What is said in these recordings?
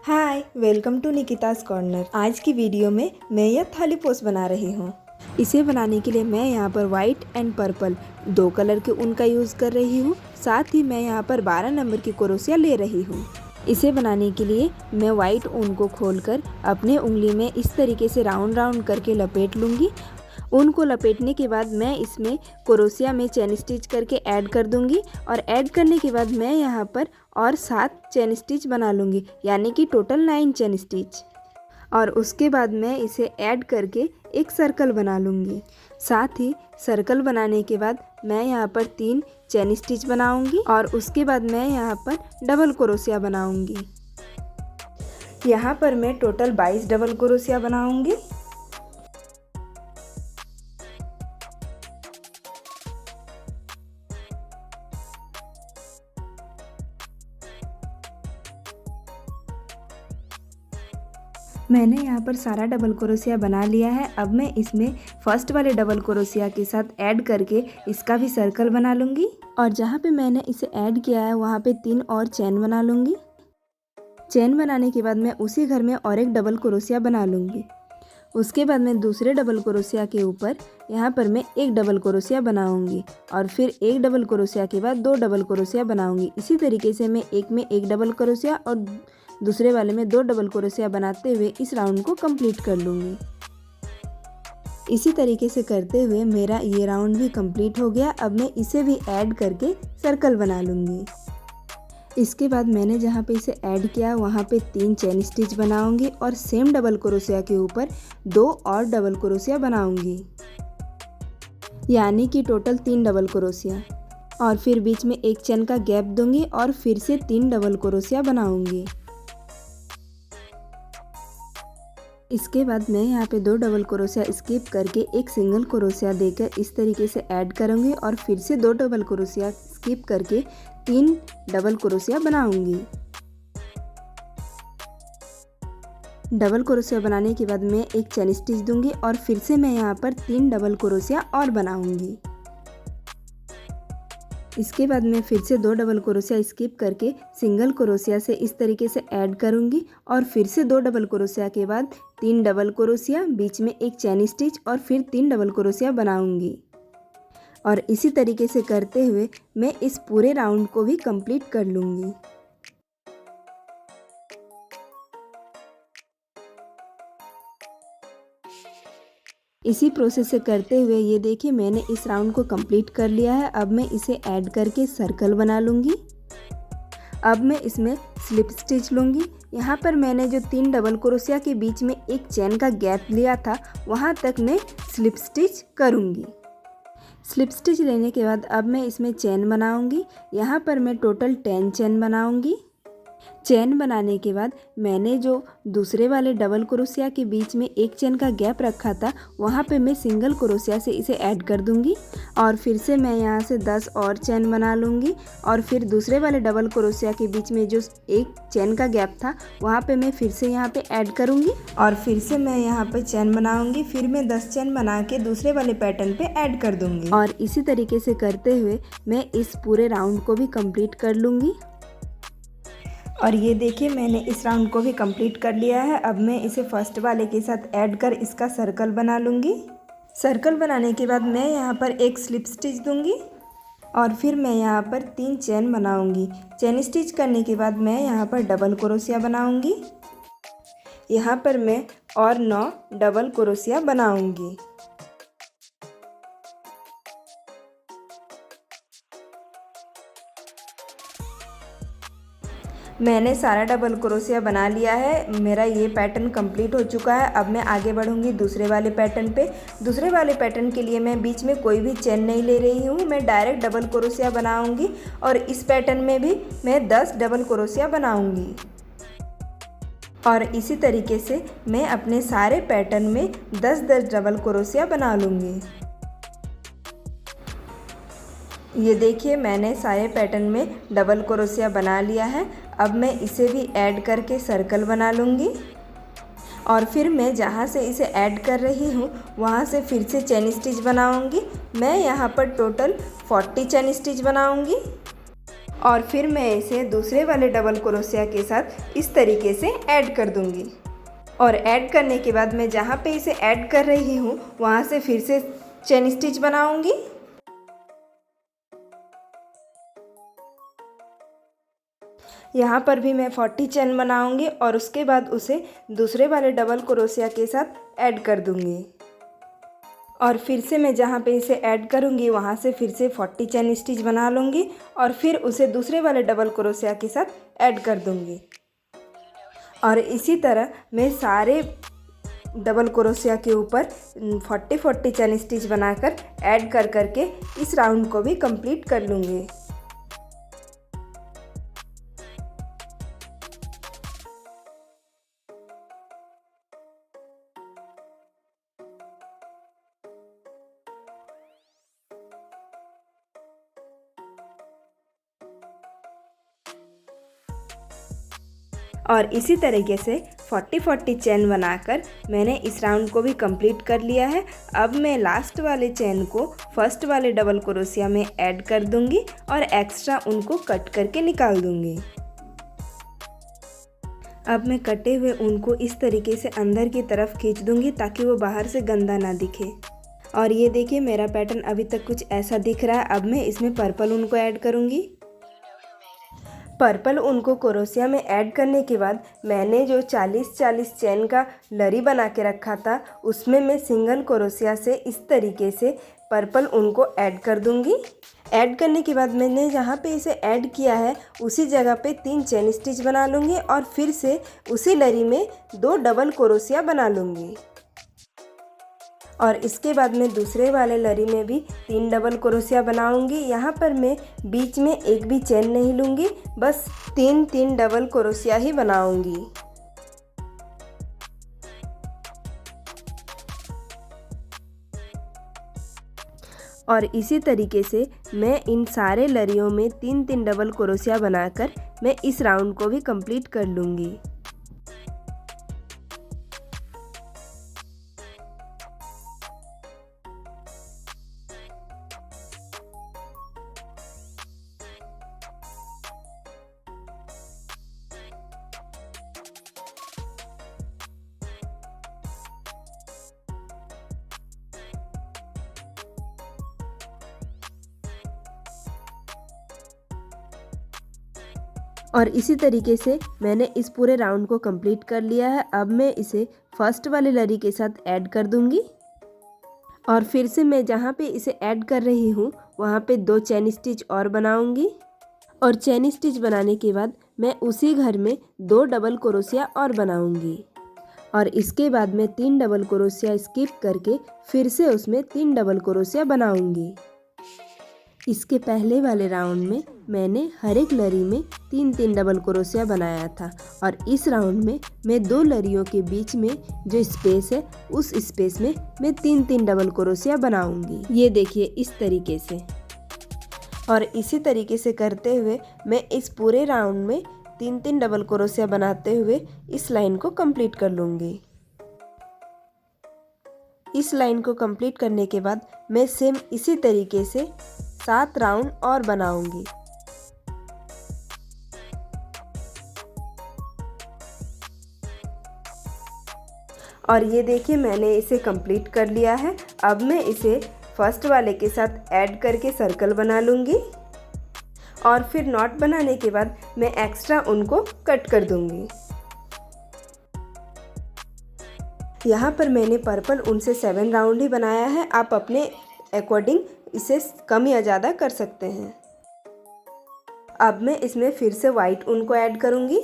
Hi, welcome to Nikita's corner. आज की video में मैं यह थाली पोस्ट बना रही हूँ। इसे बनाने के लिए मैं यहाँ पर वाइट एंड पर्पल दो कलर के ऊन का यूज़ कर रही हूँ। साथ ही मैं यहाँ पर 12 नंबर की क्रोशिया ले रही हूँ। इसे बनाने के लिए मैं वाइट ऊन को खोलकर अपने उंगली में इस तरीके से राउंड राउंड करके लपेट लूँगी। ऊन को लपेटने के बाद मैं इसमें क्रोशिया में चेन स्टिच करके ऐड कर दूंगी और ऐड करने के बाद मैं यहाँ पर और 7 चेन स्टिच बना लूँगी, यानी कि टोटल 9 चेन स्टिच। और उसके बाद मैं इसे ऐड करके एक सर्कल बना लूँगी। साथ ही सर्कल बनाने के बाद मैं यहाँ पर 3 चेन स्टिच बनाऊँगी और उसके बाद मैं यहाँ पर डबल क्रोशिया बनाऊँगी। यहाँ पर मैं टोटल 22 डबल क्रोशिया बनाऊँगी। मैंने यहाँ पर सारा डबल क्रोशिया बना लिया है। अब मैं इसमें फर्स्ट वाले डबल क्रोशिया के साथ ऐड करके इसका भी सर्कल बना लूँगी और जहाँ पे मैंने इसे ऐड किया है वहाँ पे 3 और चेन बना लूँगी। चेन बनाने के बाद मैं उसी घर में और एक डबल क्रोशिया बना लूँगी। उसके बाद मैं दूसरे डबल क्रोशिया के ऊपर यहाँ पर मैं एक डबल क्रोशिया बनाऊँगी और फिर एक डबल क्रोशिया के बाद 2 डबल क्रोशिया बनाऊँगी। इसी तरीके से मैं एक में एक डबल क्रोशिया और दूसरे वाले में 2 डबल क्रोशिया बनाते हुए इस राउंड को कंप्लीट कर लूँगी। इसी तरीके से करते हुए मेरा ये राउंड भी कंप्लीट हो गया। अब मैं इसे भी ऐड करके सर्कल बना लूँगी। इसके बाद मैंने जहाँ पे इसे ऐड किया वहाँ पे 3 चेन स्टिच बनाऊँगी और सेम डबल क्रोशिया के ऊपर 2 और डबल क्रोशिया बनाऊँगी, यानी कि टोटल 3 डबल क्रोशिया। और फिर बीच में एक चेन का गैप दूंगी और फिर से 3 डबल क्रोशिया बनाऊँगी। इसके बाद मैं यहाँ पे 2 डबल क्रोशिया स्किप करके एक सिंगल क्रोशिया देकर इस तरीके से ऐड करूँगी और फिर से 2 डबल क्रोशिया स्किप करके 3 डबल क्रोशिया बनाऊँगी। डबल क्रोशिया बनाने के बाद मैं एक चेन स्टिच दूंगी और फिर से मैं यहाँ पर 3 डबल क्रोशिया और बनाऊँगी। इसके बाद मैं फिर से 2 डबल क्रोशिया स्किप करके सिंगल क्रोशिया से इस तरीके से ऐड करूंगी और फिर से 2 डबल क्रोशिया के बाद 3 डबल क्रोशिया, बीच में एक चेन स्टिच और फिर 3 डबल क्रोशिया बनाऊंगी। और इसी तरीके से करते हुए मैं इस पूरे राउंड को भी कंप्लीट कर लूँगी। इसी प्रोसेस से करते हुए ये देखिए मैंने इस राउंड को कंप्लीट कर लिया है। अब मैं इसे ऐड करके सर्कल बना लूँगी। अब मैं इसमें स्लिप स्टिच लूँगी। यहाँ पर मैंने जो 3 डबल क्रोशिया के बीच में एक चेन का गैप लिया था वहाँ तक मैं स्लिप स्टिच करूँगी। स्लिप स्टिच लेने के बाद अब मैं इसमें चेन बनाऊँगी। यहाँ पर मैं टोटल 10 चेन बनाऊँगी। चेन बनाने के बाद मैंने जो दूसरे वाले डबल क्रोशिया के बीच में एक चेन का गैप रखा था वहाँ पे मैं सिंगल क्रोशिया से इसे ऐड कर दूंगी और फिर से मैं यहाँ से 10 और चेन बना लूँगी और फिर दूसरे वाले डबल क्रोशिया के बीच में जो एक चेन का गैप था वहाँ पे मैं फिर से यहाँ पे ऐड करूँगी और फिर से मैं यहाँ पे चेन बनाऊँगी। फिर मैं 10 चेन बना के दूसरे वाले पैटर्न पे ऐड कर दूँगी और इसी तरीके से करते हुए मैं इस पूरे राउंड को भी कंप्लीट कर लूँगी। और ये देखिए मैंने इस राउंड को भी कंप्लीट कर लिया है। अब मैं इसे फर्स्ट वाले के साथ ऐड कर इसका सर्कल बना लूँगी। सर्कल बनाने के बाद मैं यहाँ पर एक स्लिप स्टिच दूँगी और फिर मैं यहाँ पर 3 चेन बनाऊँगी। चेन स्टिच करने के बाद मैं यहाँ पर डबल क्रोशिया बनाऊँगी। यहाँ पर मैं और 9 डबल क्रोशिया बनाऊँगी। मैंने सारा डबल क्रोशिया बना लिया है। मेरा ये पैटर्न कंप्लीट हो चुका है। अब मैं आगे बढ़ूंगी दूसरे वाले पैटर्न पे। दूसरे वाले पैटर्न के लिए मैं बीच में कोई भी चेन नहीं ले रही हूँ। मैं डायरेक्ट डबल क्रोशिया बनाऊंगी और इस पैटर्न में भी मैं 10 डबल क्रोशिया बनाऊंगी। और इसी तरीके से मैं अपने सारे पैटर्न में 10-10 डबल क्रोशिया बना लूँगी। ये देखिए मैंने सारे पैटर्न में डबल क्रोशिया बना लिया है। अब मैं इसे भी ऐड करके सर्कल बना लूँगी और फिर मैं जहाँ से इसे ऐड कर रही हूँ वहाँ से फिर से चेन स्टिच बनाऊँगी। मैं यहाँ पर टोटल 40 चेन स्टिच बनाऊँगी और फिर मैं इसे दूसरे वाले डबल क्रोशिया के साथ इस तरीके से ऐड कर दूंगी। और ऐड करने के बाद मैं जहाँ पे इसे ऐड कर रही हूँ वहाँ से फिर से चेन स्टिच बनाऊंगी। यहाँ पर भी मैं 40 चेन बनाऊंगी और उसके बाद उसे दूसरे वाले डबल क्रोशिया के साथ ऐड कर दूंगी। और फिर से मैं जहाँ पे इसे ऐड करूँगी वहाँ से फिर से 40 चेन स्टिच बना लूँगी और फिर उसे दूसरे वाले डबल क्रोशिया के साथ ऐड कर दूँगी। और इसी तरह मैं सारे डबल क्रोशिया के ऊपर 40 चेन स्टिच बनाकर ऐड कर करके इस राउंड को भी कंप्लीट कर लूँगी। और इसी तरीके से 40 चेन बनाकर मैंने इस राउंड को भी कंप्लीट कर लिया है। अब मैं लास्ट वाले चेन को फर्स्ट वाले डबल क्रोशिया में ऐड कर दूंगी और एक्स्ट्रा उनको कट करके निकाल दूंगी। अब मैं कटे हुए ऊन को इस तरीके से अंदर की तरफ खींच दूंगी ताकि वो बाहर से गंदा ना दिखे। और ये देखिए मेरा पैटर्न अभी तक कुछ ऐसा दिख रहा है। अब मैं इसमें पर्पल ऊन को ऐड करूंगी। पर्पल ऊन को क्रोशिया में ऐड करने के बाद मैंने जो 40 चेन का लरी बना के रखा था उसमें मैं सिंगल क्रोशिया से इस तरीके से पर्पल ऊन को ऐड कर दूंगी। ऐड करने के बाद मैंने जहाँ पे इसे ऐड किया है उसी जगह पे 3 चेन स्टिच बना लूँगी और फिर से उसी लरी में 2 डबल क्रोशिया बना लूँगी। और इसके बाद मैं दूसरे वाले लरी में भी 3 डबल क्रोशिया बनाऊंगी। यहाँ पर मैं बीच में एक भी चेन नहीं लूँगी, बस 3 डबल क्रोशिया ही बनाऊंगी। और इसी तरीके से मैं इन सारे लरियों में 3 डबल क्रोशिया बनाकर मैं इस राउंड को भी कंप्लीट कर लूँगी। और इसी तरीके से मैंने इस पूरे राउंड को कंप्लीट कर लिया है। अब मैं इसे फर्स्ट वाले लरी के साथ ऐड कर दूंगी और फिर से मैं जहाँ पे इसे ऐड कर रही हूँ वहाँ पे 2 चेन स्टिच और बनाऊंगी। और चेन स्टिच बनाने के बाद मैं उसी घर में 2 डबल क्रोशिया और बनाऊंगी। और इसके बाद मैं 3 डबल क्रोशिया स्किप करके फिर से उसमें 3 डबल क्रोशिया बनाऊंगी। इसके पहले वाले राउंड में मैंने हर एक लरी में 3 डबल क्रोशिया बनाया था और इस राउंड में मैं 2 लरियों के बीच में जो स्पेस है उस स्पेस में मैं 3 डबल क्रोशिया बनाऊंगी। ये देखिए इस तरीके से। और इसी तरीके से करते हुए मैं इस पूरे राउंड में 3 डबल क्रोशिया बनाते हुए इस लाइन को कंप्लीट कर लूँगी। इस लाइन को कंप्लीट करने के बाद मैं सेम इसी तरीके से 7 राउंड और बनाऊंगी। और ये देखिए मैंने इसे कंप्लीट कर लिया है। अब मैं इसे फर्स्ट वाले के साथ ऐड करके सर्कल बना लूँगी और फिर नॉट बनाने के बाद मैं एक्स्ट्रा उनको कट कर दूँगी। यहाँ पर मैंने पर्पल ऊन से 7 राउंड ही बनाया है, आप अपने अकॉर्डिंग इसे कम या ज़्यादा कर सकते हैं। अब मैं इसमें फिर से वाइट ऊन को ऐड करूँगी।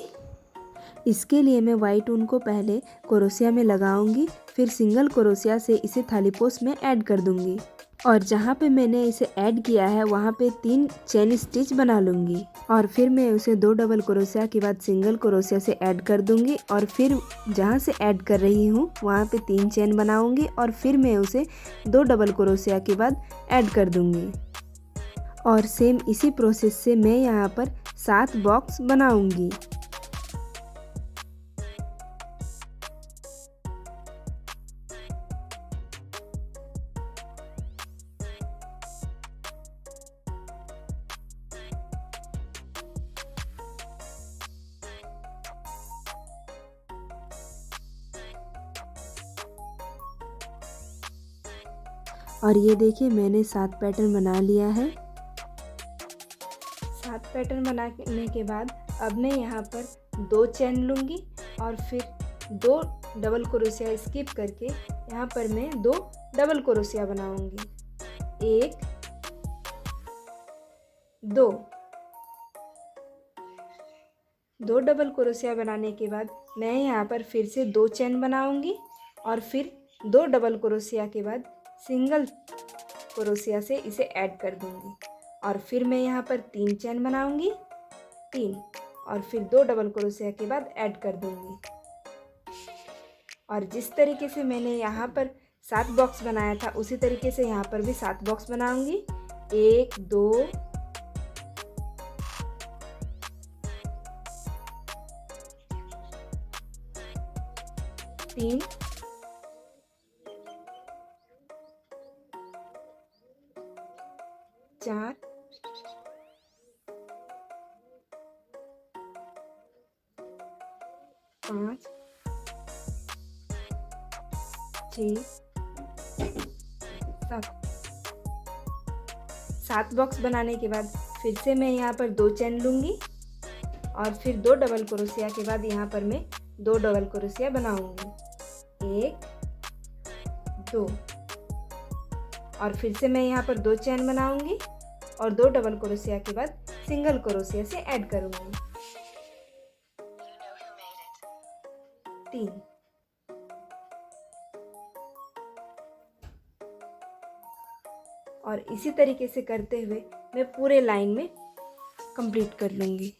इसके लिए मैं वाइट ऊन को पहले क्रोशिया में लगाऊंगी, फिर सिंगल क्रोशिया से इसे थाली पोस्ट में ऐड कर दूंगी और जहाँ पे मैंने इसे ऐड किया है वहाँ पे 3 चेन स्टिच बना लूँगी और फिर मैं उसे 2 डबल क्रोशिया के बाद सिंगल क्रोशिया से ऐड कर दूंगी और फिर जहाँ से ऐड कर रही हूँ वहाँ पे 3 चेन बनाऊंगी और फिर मैं उसे 2 डबल क्रोशिया के बाद ऐड कर दूंगी। और सेम इसी प्रोसेस से मैं यहाँ पर 7 बॉक्स बनाऊंगी। और ये देखिए मैंने 7 पैटर्न बना लिया है। 7 पैटर्न बनाने के बाद अब मैं यहाँ पर 2 चेन लूँगी और फिर 2 डबल क्रोशिया स्किप करके यहाँ पर मैं 2 डबल क्रोशिया बनाऊँगी। 1 2 डबल क्रोशिया बनाने के बाद मैं यहाँ पर फिर से 2 चेन बनाऊँगी और फिर 2 डबल क्रोशिया के बाद सिंगल क्रोशिया से इसे ऐड कर दूँगी और फिर मैं यहाँ पर 3 चेन बनाऊँगी 3 और फिर 2 डबल क्रोशिया के बाद ऐड कर दूँगी। और जिस तरीके से मैंने यहाँ पर 7 बॉक्स बनाया था उसी तरीके से यहाँ पर भी 7 बॉक्स बनाऊँगी। 1 2 3 4 5 6 7 बॉक्स बनाने के बाद फिर से मैं यहाँ पर 2 चेन लूँगी और फिर 2 डबल क्रोशिया के बाद यहाँ पर मैं 2 डबल क्रोशिया बनाऊँगी। 1 2 और फिर से मैं यहाँ पर 2 चेन बनाऊँगी और 2 डबल क्रोशिया के बाद सिंगल क्रोशिया से ऐड करूँगी। 3 और इसी तरीके से करते हुए मैं पूरे लाइन में कंप्लीट कर लूँगी।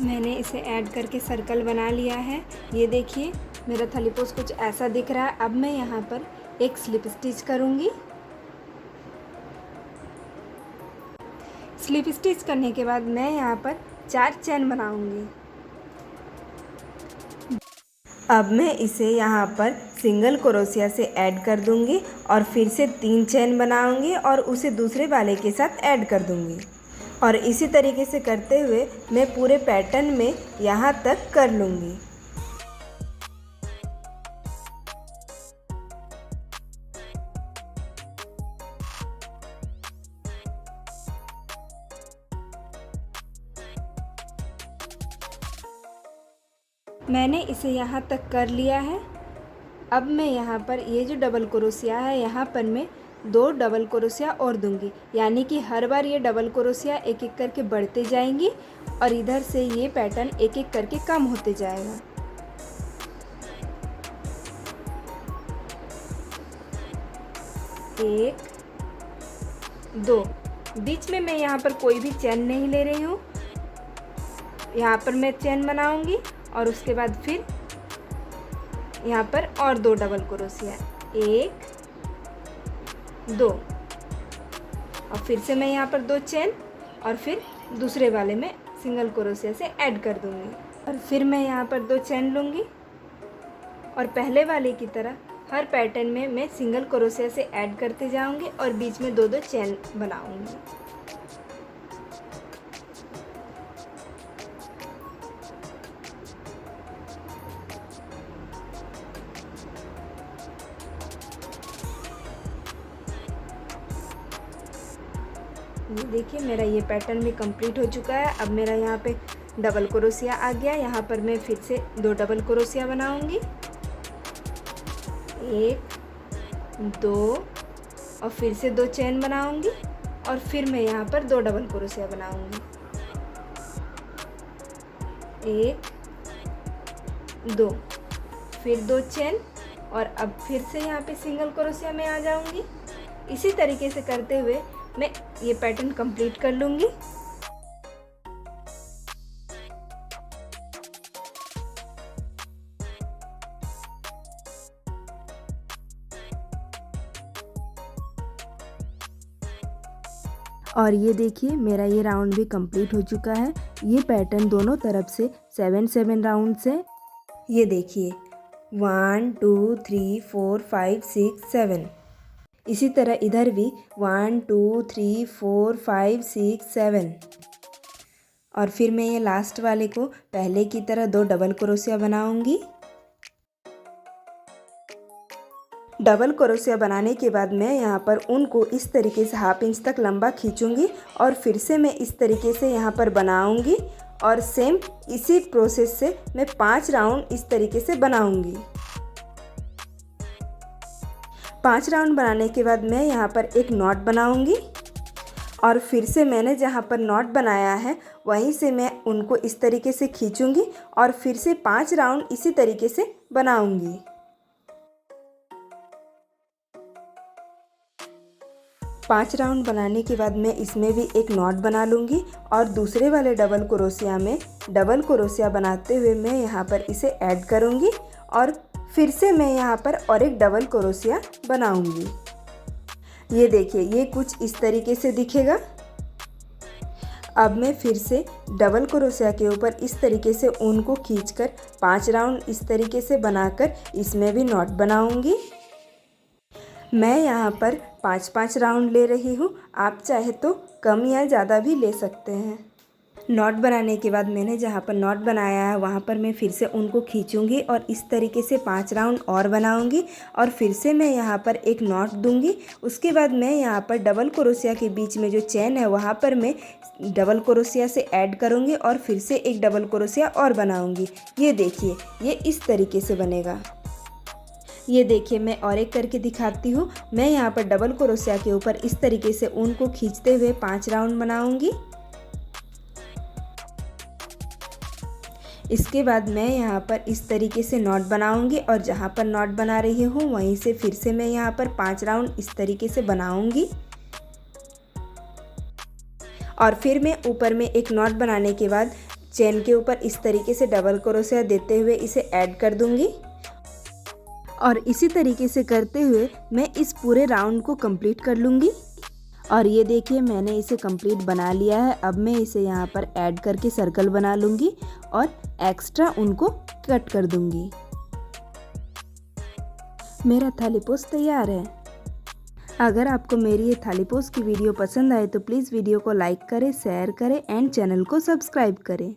मैंने इसे ऐड करके सर्कल बना लिया है। ये देखिए मेरा थलीपोस कुछ ऐसा दिख रहा है। अब मैं यहाँ पर एक स्लिप स्टिच करूँगी। स्लिप स्टिच करने के बाद मैं यहाँ पर 4 चेन बनाऊँगी। अब मैं इसे यहाँ पर सिंगल क्रोशिया से ऐड कर दूँगी और फिर से 3 चेन बनाऊँगी और उसे दूसरे वाले के साथ ऐड कर दूँगी और इसी तरीके से करते हुए मैं पूरे पैटर्न में यहाँ तक कर लूँगी। मैंने इसे यहाँ तक कर लिया है। अब मैं यहाँ पर ये जो डबल क्रोशिया है यहाँ पर मैं 2 डबल क्रोशिया और दूंगी, यानी कि हर बार ये डबल क्रोशिया एक एक करके बढ़ते जाएंगी और इधर से ये पैटर्न एक एक करके कम होते जाएगा। एक 2 बीच में मैं यहाँ पर कोई भी चेन नहीं ले रही हूँ। यहाँ पर मैं चेन बनाऊंगी और उसके बाद फिर यहाँ पर और 2 डबल क्रोशिया, 1 2 और फिर से मैं यहाँ पर 2 चेन और फिर दूसरे वाले में सिंगल क्रोशिया से ऐड कर दूँगी और फिर मैं यहाँ पर 2 चेन लूँगी और पहले वाले की तरह हर पैटर्न में मैं सिंगल क्रोशिया से ऐड करते जाऊँगी और बीच में 2-2 चेन बनाऊँगी। ये देखिए मेरा ये पैटर्न भी कंप्लीट हो चुका है। अब मेरा यहाँ पे डबल क्रोशिया आ गया। यहाँ पर मैं फिर से 2 डबल क्रोशिया बनाऊंगी, 1 2 और फिर से 2 चेन बनाऊंगी और फिर मैं यहाँ पर 2 डबल क्रोशिया बनाऊंगी। 1 2, फिर 2 चेन और अब फिर से यहाँ पे सिंगल क्रोशिया में आ जाऊंगी। इसी तरीके से करते हुए मैं ये पैटर्न कंप्लीट कर लूँगी। और ये देखिए मेरा ये राउंड भी कंप्लीट हो चुका है। ये पैटर्न दोनों तरफ से 7 राउंड्स है। ये देखिए 1 2 3 4 5 6 7। इसी तरह इधर भी 1 2 3 4 5 6 7। और फिर मैं ये लास्ट वाले को पहले की तरह 2 डबल क्रोशिया बनाऊंगी। डबल क्रोशिया बनाने के बाद मैं यहाँ पर ऊन को इस तरीके से 1/2 इंच तक लंबा खींचूंगी और फिर से मैं इस तरीके से यहाँ पर बनाऊंगी और सेम इसी प्रोसेस से मैं 5 राउंड इस तरीके से बनाऊंगी। 5 राउंड बनाने के बाद मैं यहाँ पर एक नॉट बनाऊंगी और फिर से मैंने जहाँ पर नॉट बनाया है वहीं से मैं उनको इस तरीके से खींचूंगी और फिर से 5 राउंड इसी तरीके से बनाऊंगी। 5 राउंड बनाने के बाद मैं इसमें भी एक नॉट बना लूँगी और दूसरे वाले डबल क्रोशिया में डबल क्रोशिया बनाते हुए मैं यहाँ पर इसे ऐड करूँगी और फिर से मैं यहाँ पर और एक डबल क्रोशिया बनाऊँगी। ये देखिए ये कुछ इस तरीके से दिखेगा। अब मैं फिर से डबल क्रोशिया के ऊपर इस तरीके से ऊन को खींचकर 5 राउंड इस तरीके से बनाकर इसमें भी नॉट बनाऊँगी। मैं यहाँ पर 5-5 राउंड ले रही हूँ, आप चाहे तो कम या ज़्यादा भी ले सकते हैं। नॉट बनाने के बाद मैंने जहाँ पर नॉट बनाया है वहाँ पर मैं फिर से उनको खींचूंगी और इस तरीके से 5 राउंड और बनाऊंगी और फिर से मैं यहाँ पर एक नॉट दूंगी। उसके बाद मैं यहाँ पर डबल क्रोशिया के बीच में जो चेन है वहाँ पर मैं डबल क्रोशिया से ऐड करूँगी और फिर से एक डबल क्रोशिया और बनाऊँगी। ये देखिए ये इस तरीके से बनेगा। ये देखिए मैं और एक करके दिखाती हूँ। मैं यहाँ पर डबल क्रोशिया के ऊपर इस तरीके से ऊन को खींचते हुए 5 राउंड बनाऊंगी। इसके बाद मैं यहाँ पर इस तरीके से नॉट बनाऊंगी और जहाँ पर नॉट बना रही हूँ वहीं से फिर से मैं यहाँ पर 5 राउंड इस तरीके से बनाऊंगी और फिर मैं ऊपर में एक नॉट बनाने के बाद चेन के ऊपर इस तरीके से डबल क्रोशिया देते हुए इसे ऐड कर दूंगी और इसी तरीके से करते हुए मैं इस पूरे राउंड को कंप्लीट कर लूँगी। और ये देखिए मैंने इसे कंप्लीट बना लिया है। अब मैं इसे यहाँ पर ऐड करके सर्कल बना लूँगी और एक्स्ट्रा उनको कट कर दूँगी। मेरा थाली पोज तैयार है। अगर आपको मेरी ये थाली पोज की वीडियो पसंद आए तो प्लीज़ वीडियो को लाइक करें, शेयर करें एंड चैनल को सब्सक्राइब करें।